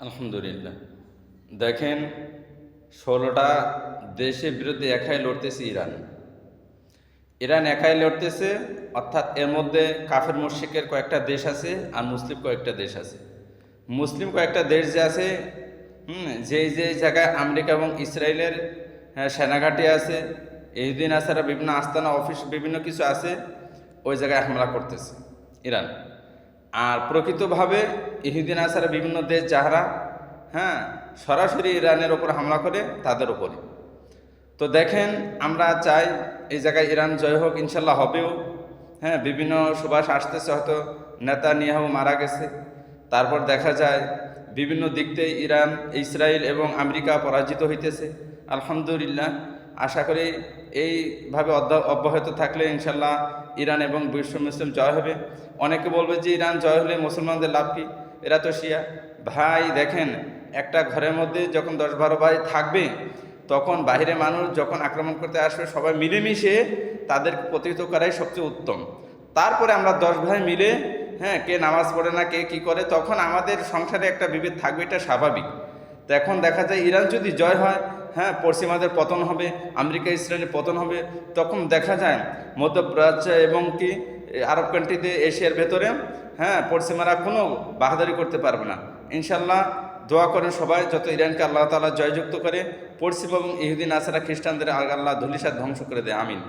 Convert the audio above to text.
আলহামদুলিল্লাহ। দেখেন, ১৬টা দেশের বিরুদ্ধে একাই লড়তেছে ইরান। ইরান একাই লড়তেছে, অর্থাৎ এর মধ্যে কাফের মুশরিকের কয়েকটা দেশ আছে আর মুসলিম কয়েকটা দেশ আছে। মুসলিম কয়েকটা দেশ যে আছে, যেই জায়গায় আমেরিকা এবং ইসরায়েলের সেনাঘাঁটি আছে, ইহুদিন আসারা বিভিন্ন আস্তানা অফিস বিভিন্ন কিছু আছে, ওই জায়গায় হামলা করতেছে ইরান। আর প্রকৃতভাবে ইহুদিন আসারা বিভিন্ন দেশ যাহারা হ্যাঁ সরাসরি ইরানের ওপর হামলা করে তাদের ওপরে। তো দেখেন, আমরা চাই এই জায়গায় ইরান জয় হোক, ইনশাল্লাহ হবেও। বিভিন্ন সুবাস আসতেছে, হয়তো নেতানিয়াহু মারা গেছে, তারপর দেখা যায় বিভিন্ন দিক থেকে ইরান, ইসরায়েল এবং আমেরিকা পরাজিত হইতেছে। আলহামদুলিল্লাহ, আশা করি এইভাবে অব্যাহত থাকলে ইনশাল্লাহ ইরান এবং বিশ্ব মুসলিম জয় হবে। অনেকে বলবে যে ইরান জয় হলে মুসলমানদের লাভ কি, এরা তো শিয়া। ভাই দেখেন, একটা ঘরের মধ্যে যখন ১০-১২ ভাই থাকবে, তখন বাইরে মানুষ যখন আক্রমণ করতে আসবে সবাই মিলেমিশে তাদের প্রতিহত করাই সবচেয়ে উত্তম। তারপরে আমরা ১০ ভাই মিলে কে নামাজ পড়ে না, কে কী করে, তখন আমাদের সংসারে একটা বিভেদ থাকবে, এটা স্বাভাবিক। তো এখন দেখা যায় ইরান যদি জয় হয়, পশ্চিমাদের পতন হবে, আমেরিকা ইসরায়েলের পতন হবে। তখন দেখা যায় মধ্যপ্রাচ্য এবং কি আরব কান্ট্রিতে, এশিয়ার ভেতরে পশ্চিমারা কোনো বাহাদুরি করতে পারবে না। ইনশাল্লাহ দোয়া করেন সবাই, যত ইরানকে আল্লাহ তাআলা জয়যুক্ত করে, পশ্চিম এবং ইহুদিন আসারা খ্রিস্টানদের আল্লাহ ধূলিসাৎ ধ্বংস করে দেয়। আমিন।